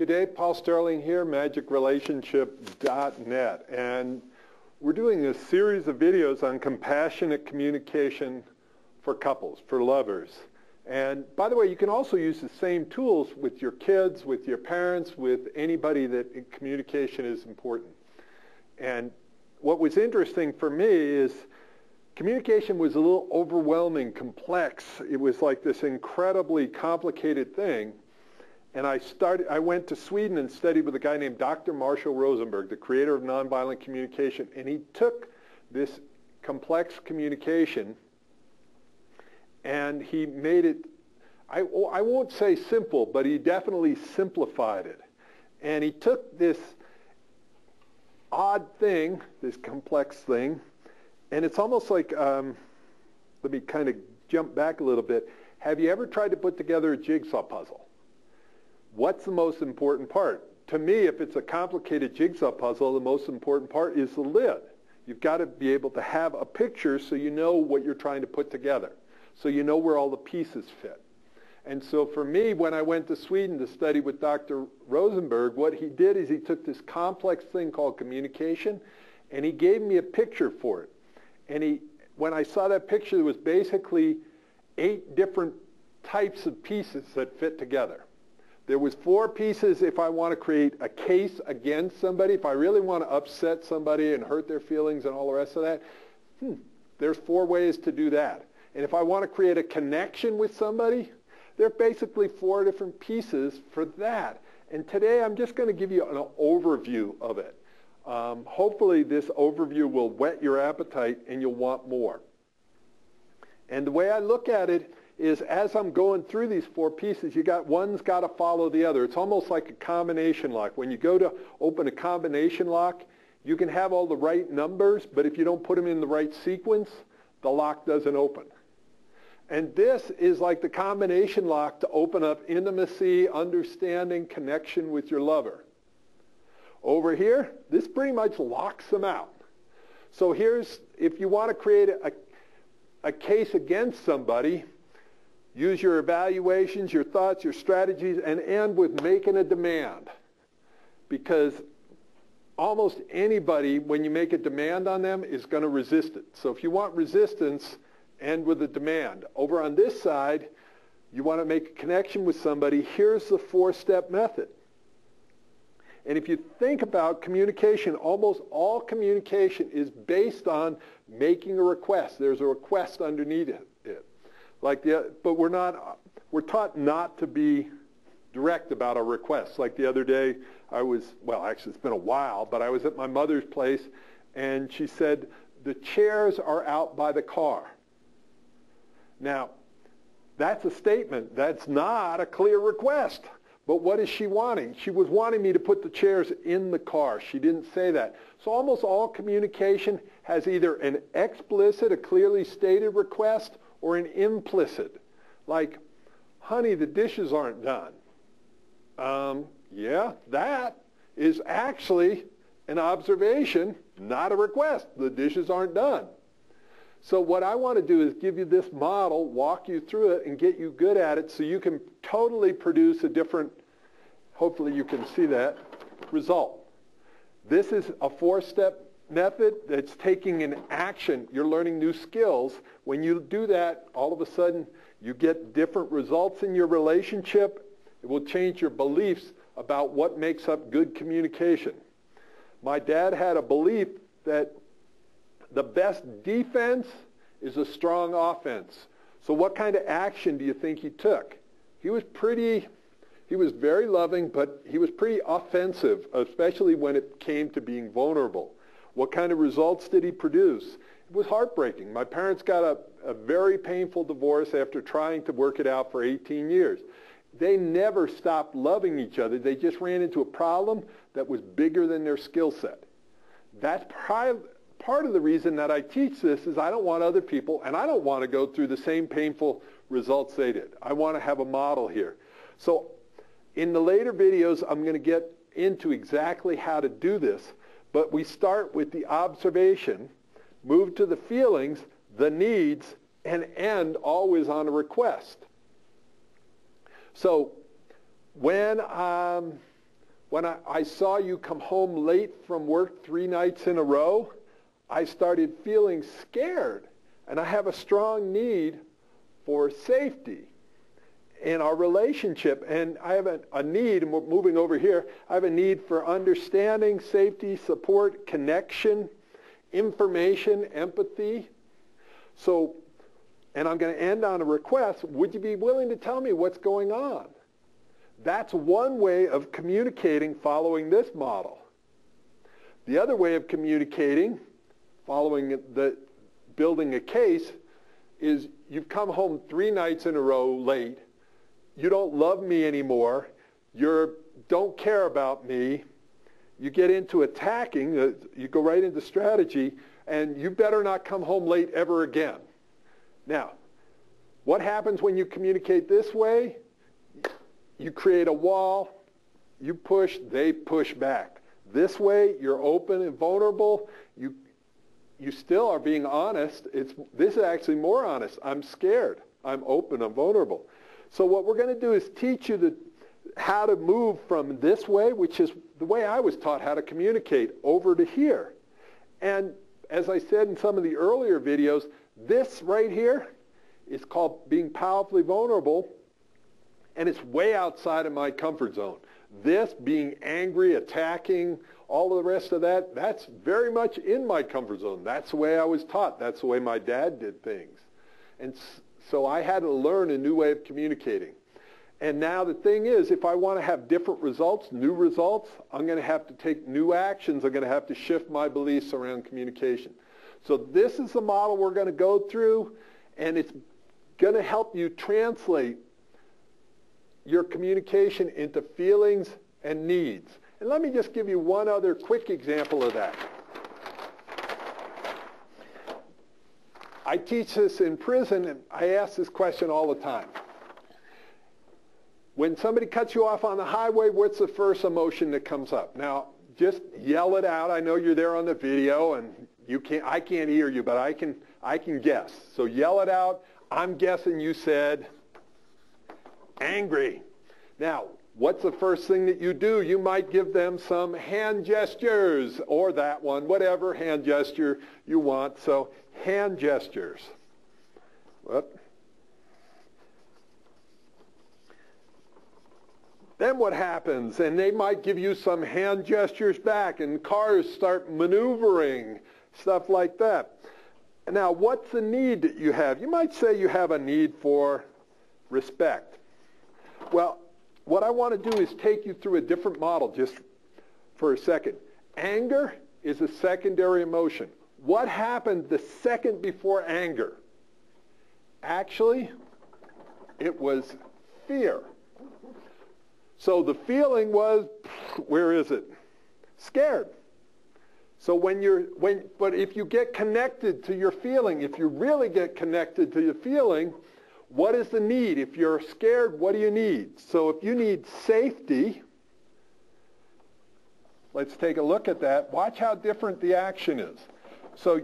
Good day, Paul Sterling here, magicrelationship.net, and we're doing a series of videos on compassionate communication for couples, for lovers. And by the way, you can also use the same tools with your kids, with your parents, with anybody that communication is important. And what was interesting for me is communication was a little overwhelming, complex. It was like this incredibly complicated thing. And I went to Sweden and studied with a guy named Dr. Marshall Rosenberg, the creator of nonviolent communication. And he took this complex communication and he made it, I won't say simple, but he definitely simplified it. And he took this odd thing, this complex thing, and it's almost like, let me kind of jump back a little bit. Have you ever tried to put together a jigsaw puzzle? What's the most important part? To me, if it's a complicated jigsaw puzzle, the most important part is the lid. You've got to be able to have a picture so you know what you're trying to put together, so you know where all the pieces fit. And so for me, when I went to Sweden to study with Dr. Rosenberg, what he did is he took this complex thing called communication, and he gave me a picture for it. And when I saw that picture, there was basically 8 different types of pieces that fit together. There was 4 pieces if I want to create a case against somebody, if I really want to upset somebody and hurt their feelings and all the rest of that, there's 4 ways to do that. And if I want to create a connection with somebody, there are basically 4 different pieces for that. And today I'm just going to give you an overview of it. Hopefully this overview will whet your appetite and you'll want more. And the way I look at it is as I'm going through these 4 pieces, one's got to follow the other. It's almost like a combination lock. When you go to open a combination lock, you can have all the right numbers, but if you don't put them in the right sequence, the lock doesn't open. And this is like the combination lock to open up intimacy, understanding, connection with your lover. Over here, this pretty much locks them out. So if you want to create a case against somebody, use your evaluations, your thoughts, your strategies, and end with making a demand. Because almost anybody, when you make a demand on them, is going to resist it. So if you want resistance, end with a demand. Over on this side, you want to make a connection with somebody. Here's the 4-step method. And if you think about communication, almost all communication is based on making a request. There's a request underneath it. But we're taught not to be direct about our requests. Like the other day, actually it's been a while, but I was at my mother's place and she said, the chairs are out by the car. Now, that's a statement. That's not a clear request. But what is she wanting? She was wanting me to put the chairs in the car. She didn't say that. So almost all communication has either an explicit, a clearly stated request, or an implicit, like, honey, the dishes aren't done. Yeah, that is actually an observation, not a request. The dishes aren't done. So what I want to do is give you this model, walk you through it, and get you good at it so you can totally produce a different, hopefully you can see that, result. This is a 4-step method that's taking an action. You're learning new skills. When you do that, all of a sudden you get different results in your relationship. It will change your beliefs about what makes up good communication. My dad had a belief that the best defense is a strong offense. So what kind of action do you think he took? He was very loving, but he was pretty offensive, especially when it came to being vulnerable. What kind of results did he produce? It was heartbreaking. My parents got a very painful divorce after trying to work it out for 18 years. They never stopped loving each other. They just ran into a problem that was bigger than their skill set. That's part of the reason that I teach this is I don't want other people, and I don't want to go through the same painful results they did. I want to have a model here. So in the later videos, I'm going to get into exactly how to do this. But we start with the observation, move to the feelings, the needs, and end always on a request. So when when I saw you come home late from work 3 nights in a row, I started feeling scared. And I have a strong need for safety in our relationship. And I have a need, and we're moving over here, I have a need for understanding, safety, support, connection, information, empathy. So, and I'm going to end on a request. Would you be willing to tell me what's going on? That's one way of communicating following this model. The other way of communicating, following the building a case, is you've come home 3 nights in a row late. You don't love me anymore. You don't care about me. You get into attacking. You go right into strategy, and you better not come home late ever again. Now, what happens when you communicate this way? You create a wall. You push, they push back. This way, you're open and vulnerable. You still are being honest. This is actually more honest. I'm scared. I'm open. I'm vulnerable. So what we're going to do is teach you how to move from this way, which is the way I was taught how to communicate, over to here. And as I said in some of the earlier videos, this right here is called being powerfully vulnerable, and it's way outside of my comfort zone. This, being angry, attacking, all of the rest of that, that's very much in my comfort zone. That's the way I was taught. That's the way my dad did things. And so I had to learn a new way of communicating. And now the thing is, if I want to have different results, new results, I'm going to have to take new actions. I'm going to have to shift my beliefs around communication. So this is the model we're going to go through, and it's going to help you translate your communication into feelings and needs. And let me just give you one other quick example of that. I teach this in prison, and I ask this question all the time. When somebody cuts you off on the highway, what's the first emotion that comes up? Now, just yell it out. I know you're there on the video, and I can't hear you, but I can guess. So yell it out. I'm guessing you said angry. Now, what's the first thing that you do? You might give them some hand gestures, or that one, whatever hand gesture you want. So hand gestures. Whoop. Then what happens? And they might give you some hand gestures back, and cars start maneuvering, stuff like that. Now, what's the need that you have? You might say you have a need for respect. Well, what I want to do is take you through a different model just for a second. Anger is a secondary emotion. What happened the second before anger? Actually, it was fear. So the feeling was, where is it? Scared. So but if you get connected to your feeling, if you really get connected to your feeling, what is the need? If you're scared, what do you need? So if you need safety, let's take a look at that. Watch how different the action is. So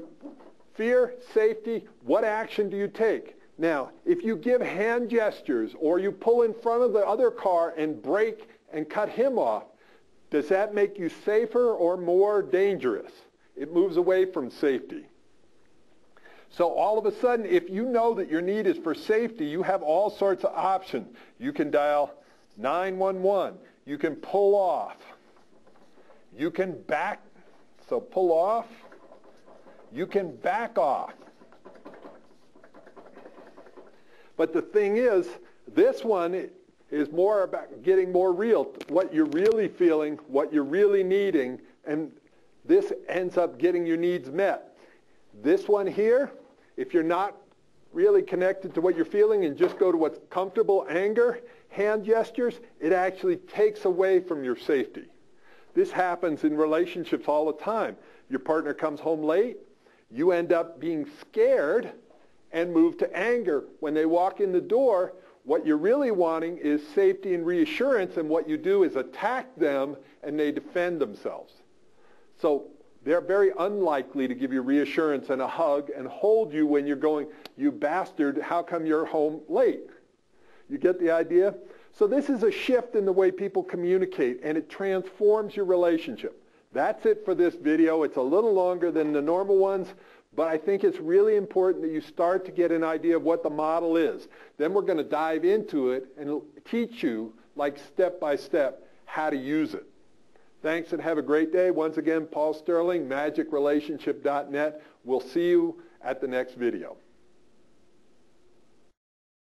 fear, safety, what action do you take? Now, if you give hand gestures or you pull in front of the other car and brake and cut him off, does that make you safer or more dangerous? It moves away from safety. So all of a sudden, if you know that your need is for safety, you have all sorts of options. You can dial 911. You can pull off. You can back. So pull off. You can back off. But the thing is, this one is more about getting more real, what you're really feeling, what you're really needing, and this ends up getting your needs met. This one here, if you're not really connected to what you're feeling and just go to what's comfortable, anger, hand gestures, it actually takes away from your safety. This happens in relationships all the time. Your partner comes home late, you end up being scared and move to anger. When they walk in the door, what you're really wanting is safety and reassurance, and what you do is attack them and they defend themselves. So they're very unlikely to give you reassurance and a hug and hold you when you're going, you bastard, how come you're home late? You get the idea? So this is a shift in the way people communicate, and it transforms your relationship. That's it for this video. It's a little longer than the normal ones, but I think it's really important that you start to get an idea of what the model is. Then we're going to dive into it and teach you, like step by step, how to use it. Thanks and have a great day. Once again, Paul Sterling, magicrelationship.net. We'll see you at the next video.